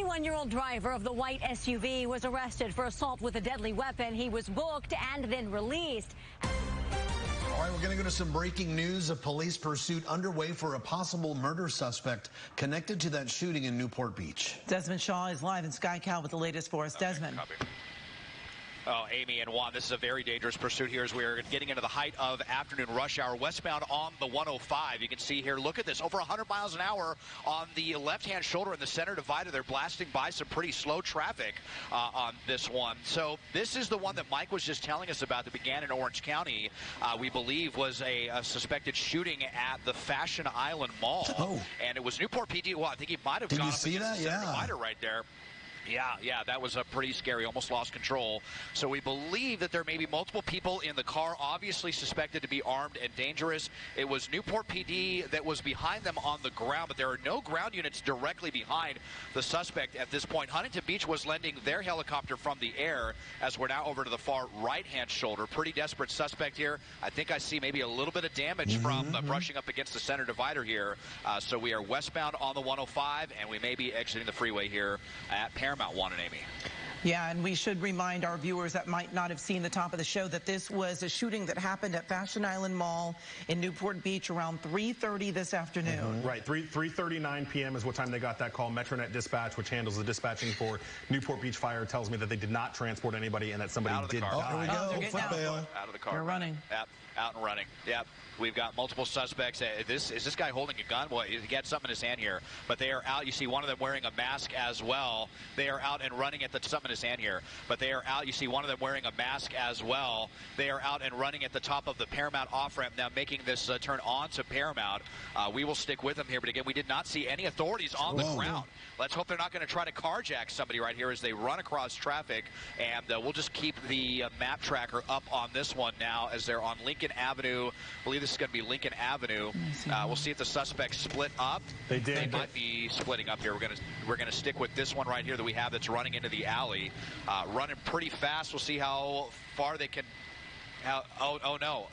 21-year-old driver of the white SUV was arrested for assault with a deadly weapon. He was booked and then released. All right, we're going to go to some breaking news. A police pursuit underway for a possible murder suspect connected to that shooting in Newport Beach. Desmond Shaw is live in SkyCal with the latest for us. Desmond. Copy. Oh, Amy and Juan, this is a very dangerous pursuit here as we're getting into the height of afternoon rush hour westbound on the 105. You can see here, look at this, over 100 miles an hour on the left-hand shoulder in the center divider. They're blasting by some pretty slow traffic on this one. So this is the one that Mike was just telling us about that began in Orange County. We believe was a suspected shooting at the Fashion Island Mall. Oh. And it was Newport PD. Well, I think he might have Did gone you up see against that? the center Yeah. divider right there. Yeah, that was pretty scary. Almost lost control. So we believe that there may be multiple people in the car, obviously suspected to be armed and dangerous. It was Newport PD that was behind them on the ground, but there are no ground units directly behind the suspect at this point. Huntington Beach was lending their helicopter from the air as we're now over to the far right-hand shoulder. Pretty desperate suspect here. I think I see maybe a little bit of damage from brushing up against the center divider here. So we are westbound on the 105, and we may be exiting the freeway here at Paramount 1 and Amy. Yeah, and we should remind our viewers that might not have seen the top of the show that this was a shooting that happened at Fashion Island Mall in Newport Beach around 3:30 this afternoon. Right, 3:39 p.m. is what time they got that call. Metronet Dispatch, which handles the dispatching for Newport Beach Fire, tells me that they did not transport anybody and that somebody Out of the did car. die. Here we go. They're getting Out of the car. They're running. Yep, out and running. Yep. We've got multiple suspects. Is this guy holding a gun? Well, he got something in his hand here. But they are out. You see one of them wearing a mask as well. They are out and running at the something in his hand here. But they are out. You see one of them wearing a mask as well. They are out and running at the top of the Paramount off-ramp now, making this turn on to Paramount. We will stick with them here. But again, we did not see any authorities on the ground. Let's hope they're not going to try to carjack somebody right here as they run across traffic. And we'll just keep the map tracker up on this one now as they're on Lincoln Avenue. I believe this is going to be Lincoln Avenue. We'll see if the suspects split up. They did. They might be splitting up here. We're gonna stick with this one right here that we have that's running into the alley, running pretty fast. We'll see how far they can. Oh no!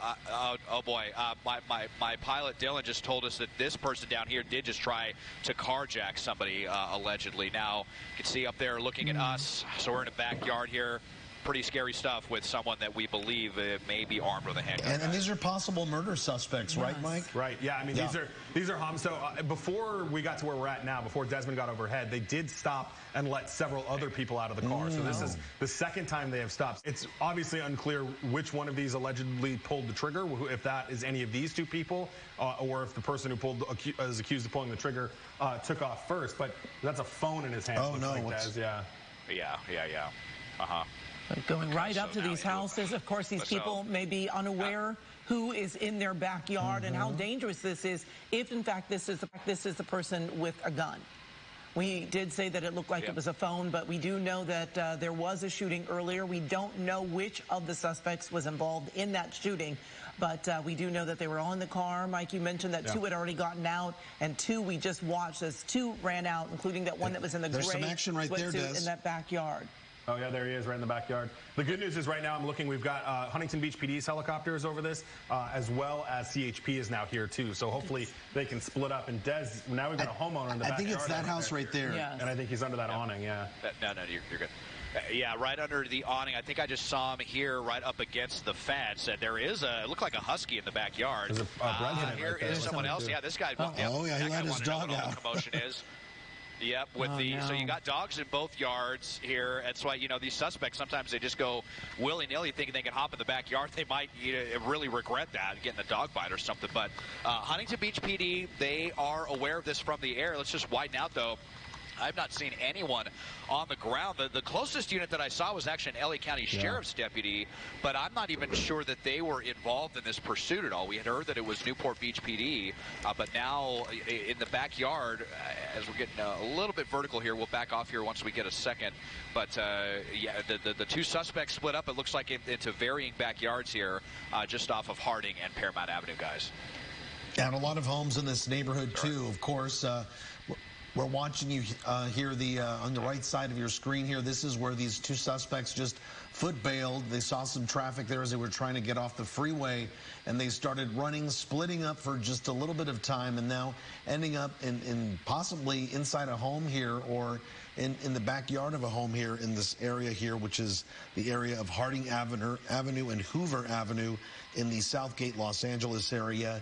Oh boy! My pilot Dylan just told us that this person down here did just try to carjack somebody allegedly. Now you can see up there looking at us. So we're in a backyard here. Pretty scary stuff with someone that we believe may be armed with a handgun. And these are possible murder suspects, right, Mike? Right. Yeah. I mean, these are homes. So before we got to where we're at now, before Desmond got overhead, they did stop and let several other people out of the car. So this is the second time they have stopped. It's obviously unclear which one of these allegedly pulled the trigger, if that is any of these two people, or if the person who is accused of pulling the trigger took off first. But that's a phone in his hand. Oh no! Yeah. Going right up to these houses. Of course, these people may be unaware who is in their backyard and how dangerous this is if, in fact, this is the person with a gun. We did say that it looked like it was a phone, but we do know that there was a shooting earlier. We don't know which of the suspects was involved in that shooting, but we do know that they were all in the car. Mike, you mentioned that two had already gotten out, and two we just watched as two ran out, including that one that was in the gray some action right there, sweatsuit in that backyard. Oh, yeah, there he is, right in the backyard. The good news is right now I'm looking, we've got Huntington Beach PD's helicopters over this, as well as CHP is now here, too. So hopefully they can split up. And Des, now we've got a homeowner in the backyard. I think it's that house right there. Yes. And I think he's under that awning, No, you're good. Yeah, right under the awning. I think I just saw him here right up against the fence. There is it looked like a husky in the backyard. There's a here right there. is someone else. Yeah, this guy. He let his dog out. The commotion is. Yep, so you got dogs in both yards here. That's why, these suspects, sometimes they just go willy-nilly thinking they can hop in the backyard. They might really regret that, getting a dog bite or something. But Huntington Beach PD, they are aware of this from the air. Let's just widen out, though. I've not seen anyone on the ground. The closest unit that I saw was actually an LA County Sheriff's deputy, but I'm not even sure that they were involved in this pursuit at all. We had heard that it was Newport Beach PD, but now in the backyard, as we're getting a little bit vertical here, we'll back off here once we get a second. But yeah, the two suspects split up, it looks like, into varying backyards here, just off of Harding and Paramount Avenue, guys. And a lot of homes in this neighborhood, too, of course. We're watching you here on the right side of your screen here. This is where these two suspects just foot bailed. They saw some traffic there as they were trying to get off the freeway, and they started running, splitting up for just a little bit of time, and now ending up in possibly inside a home here or in the backyard of a home here in this area here, which is the area of Harding Avenue and Hoover Avenue in the Southgate, Los Angeles area.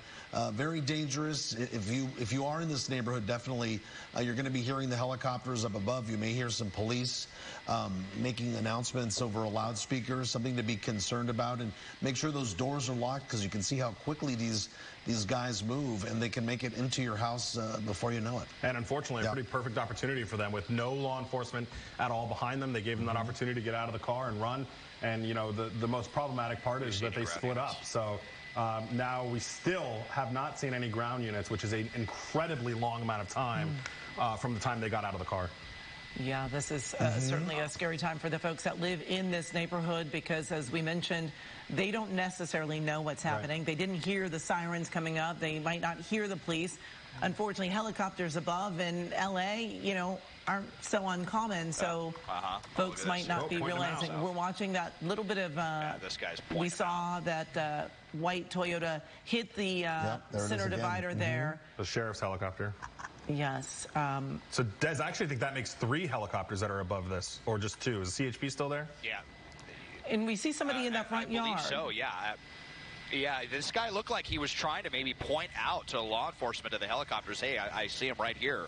Very dangerous. If you are in this neighborhood, definitely you're going to be hearing the helicopters up above. You may hear some police making announcements over a loudspeaker, something to be concerned about. And make sure those doors are locked, because you can see how quickly these guys move, and they can make it into your house before you know it. And unfortunately, a pretty perfect opportunity for them with no law enforcement at all behind them. They gave them that opportunity to get out of the car and run. And, you know, the most problematic part is that they split up. So now we still have not seen any ground units, which is an incredibly long amount of time from the time they got out of the car. Yeah, this is certainly a scary time for the folks that live in this neighborhood, because, as we mentioned, they don't necessarily know what's happening. They didn't hear the sirens coming up. They might not hear the police. Unfortunately, helicopters above in L.A., you know, aren't so uncommon, so folks might not be realizing. We're watching that little bit of, this guy's we saw that white Toyota hit the center divider there. The sheriff's helicopter. Yes. So, Des, I actually think that makes 3 helicopters that are above this, or just 2. Is the CHP still there? Yeah. And we see somebody in that front yard. I believe so, yeah. Yeah, this guy looked like he was trying to maybe point out to law enforcement of the helicopters, hey, I see him right here.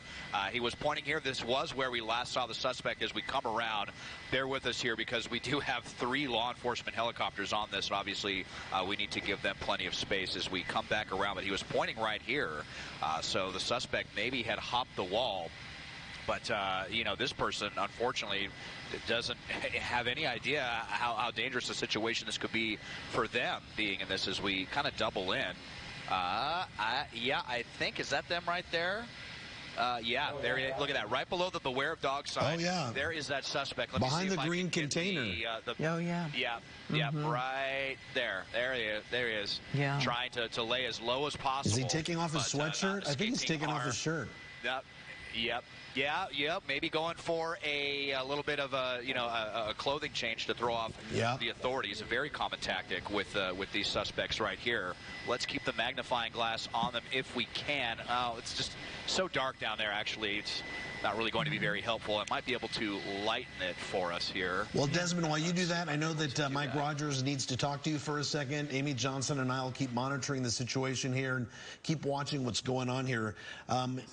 He was pointing here. This was where we last saw the suspect. As we come around, bear with us here, because we do have 3 law enforcement helicopters on this. And obviously, we need to give them plenty of space as we come back around. But he was pointing right here. So the suspect maybe had hopped the wall. But, you know, this person, unfortunately, doesn't have any idea how dangerous a situation this could be for them, being in this as we kind of double in. Yeah, I think, is that them right there? Yeah, there. Look at that, right below the Beware of Dog sign. Oh, yeah. There is that suspect. Let behind me see the if green I can container. Oh, yeah. Yeah, right there. There he is. There he is. Yeah. Trying to lay as low as possible. Is he taking off his sweatshirt? I think he's taking off his shirt. Yep. Yeah, maybe going for a little bit of a clothing change to throw off the authorities. A very common tactic with these suspects right here. Let's keep the magnifying glass on them if we can. Oh, it's just so dark down there, actually. It's not really going to be very helpful. It might be able to lighten it for us here. Well, Desmond, while you do that, I know that Mike Rogers needs to talk to you for a second. Amy Johnson and I will keep monitoring the situation here and keep watching what's going on here.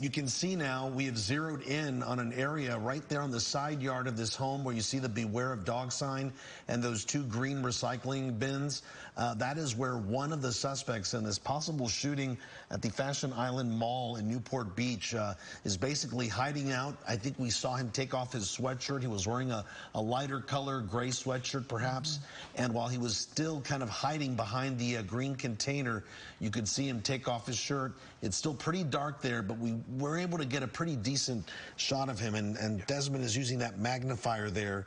You can see now we have zeroed in on an area right there on the side yard of this home where you see the Beware of Dog sign and those 2 green recycling bins. That is where one of the suspects in this possible shooting at the Fashion Island Mall in Newport Beach is basically hiding out. I think we saw him take off his sweatshirt. He was wearing a lighter color gray sweatshirt, perhaps. And while he was still kind of hiding behind the green container, you could see him take off his shirt. It's still pretty dark there, but we were able to get a pretty decent shot of him. And Desmond is using that magnifier there.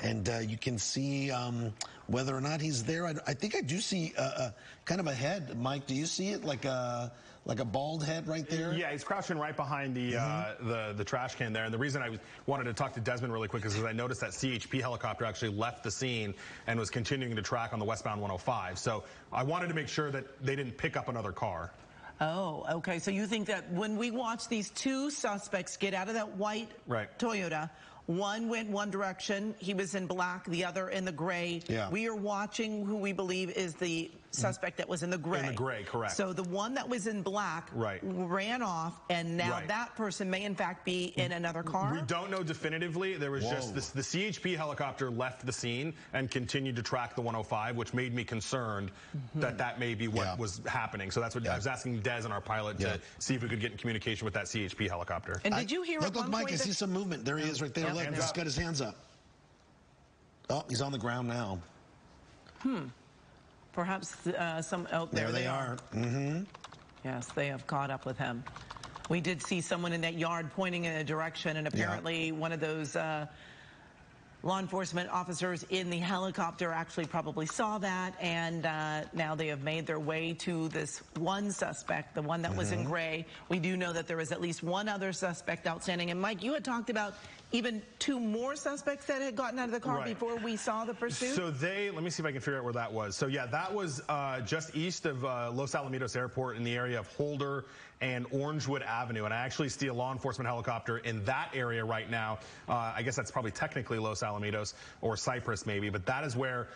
And you can see whether or not he's there. I think I do see kind of a head. Mike, do you see it like a bald head right there? Yeah, he's crouching right behind the trash can there. And the reason I wanted to talk to Desmond really quick is because I noticed that CHP helicopter actually left the scene and was continuing to track on the westbound 105. So I wanted to make sure that they didn't pick up another car. Oh, okay. So you think that when we watch these 2 suspects get out of that white Toyota, one went one direction, he was in black, the other in the gray. Yeah. We are watching who we believe is the suspect that was in the gray. In the gray, correct. So the one that was in black ran off, and now that person may in fact be in another car? We don't know definitively. There was just this, the CHP helicopter left the scene and continued to track the 105, which made me concerned that may be what was happening. So that's what I was asking Des and our pilot to see if we could get in communication with that CHP helicopter. And did you hear at one Mike, point I see some movement. There he is right there. Look, he's got his hands up. Oh, he's on the ground now. Perhaps some out there. There they are. Yes, they have caught up with him. We did see someone in that yard pointing in a direction, and apparently one of those law enforcement officers in the helicopter actually probably saw that, and now they have made their way to this one suspect, the one that was in gray. We do know that there is at least one other suspect outstanding. And Mike, you had talked about even 2 more suspects that had gotten out of the car before we saw the pursuit? So let me see if I can figure out where that was. So yeah, that was just east of Los Alamitos Airport in the area of Holder and Orangewood Avenue. And I actually see a law enforcement helicopter in that area right now. I guess that's probably technically Los Alamitos or Cypress maybe, but that is where,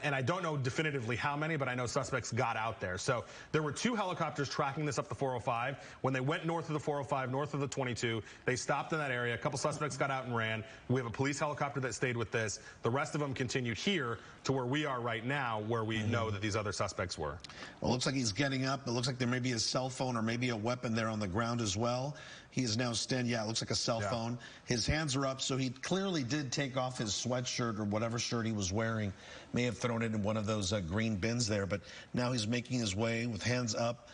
and I don't know definitively how many, but I know suspects got out there. So there were 2 helicopters tracking this up the 405. When they went north of the 405, north of the 22, they stopped in that area. A couple suspects got out and ran. We have a police helicopter that stayed with this. The rest of them continued here to where we are right now, where we know that these other suspects were. Well, it looks like he's getting up. It looks like there may be a cell phone or maybe a weapon there on the ground as well. He is now standing, it looks like a cell phone. His hands are up, so he clearly did take off his sweatshirt or whatever shirt he was wearing. May have thrown it in one of those green bins there, but now he's making his way with hands up,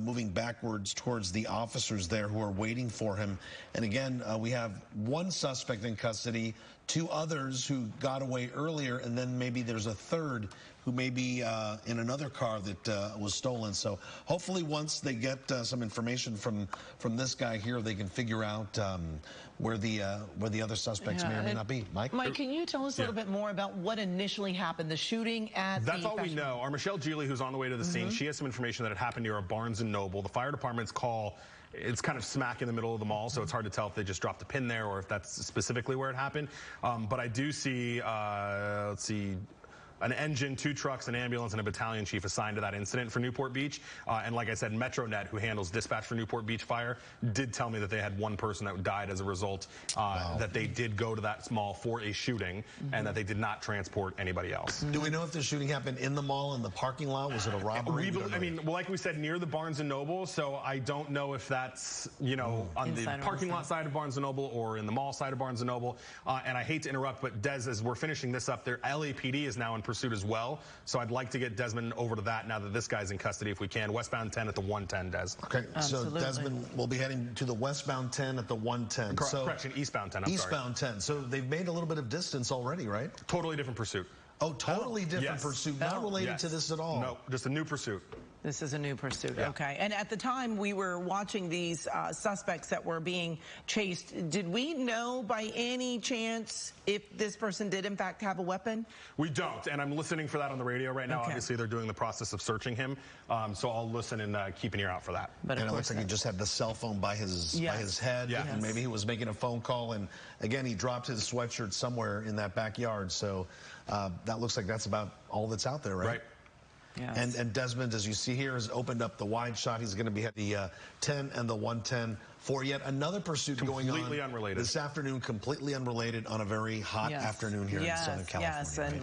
moving backwards towards the officers there who are waiting for him. And again, we have 1 suspect in custody, 2 others who got away earlier, and then maybe there's a 3rd who may be in another car that was stolen. So hopefully once they get some information from this guy here, they can figure out where the other suspects may or may not be. Mike, can you tell us a little bit more about what initially happened, the shooting at That's all we know. Our Michelle Geely, who's on the way to the scene, she has some information that had happened near a Barnes & Noble. The fire department's call, it's kind of smack in the middle of the mall, so it's hard to tell if they just dropped a pin there or if that's specifically where it happened. But I do see, let's see, an engine, 2 trucks, an ambulance, and a battalion chief assigned to that incident for Newport Beach. And like I said, MetroNet, who handles dispatch for Newport Beach Fire, did tell me that they had 1 person that died as a result, that they did go to that mall for a shooting, and that they did not transport anybody else. do we know if the shooting happened in the mall, in the parking lot? Was it a robbery? I mean, well, like we said, near the Barnes & Noble, so I don't know if that's, you know, on the parking lot side of Barnes & Noble or in the mall side of Barnes & Noble. And I hate to interrupt, but Des, as we're finishing this up, their LAPD is now in pursuit as well. So I'd like to get Desmond over to that now that this guy's in custody if we can. Westbound 10 at the 110, Des. Okay, absolutely. So Desmond will be heading to the westbound 10 at the 110. Correction, eastbound 10, Eastbound 10. So they've made a little bit of distance already, right? Totally different pursuit. Oh, totally different pursuit. Not related to this at all. No, just a new pursuit. This is a new pursuit. Okay. And at the time we were watching these suspects that were being chased, did we know by any chance if this person did in fact have a weapon? We don't, and I'm listening for that on the radio right now. Obviously, they're doing the process of searching him, so I'll listen and keep an ear out for that. But it looks like he just had the cell phone by his head, and maybe he was making a phone call, and again, he dropped his sweatshirt somewhere in that backyard, so that looks like that's about all that's out there, right? Yes. And Desmond, as you see here, has opened up the wide shot. He's going to be at the 10 and the 110 for yet another pursuit going on. Completely unrelated. This afternoon, completely unrelated on a very hot afternoon here in Southern California. Yes, and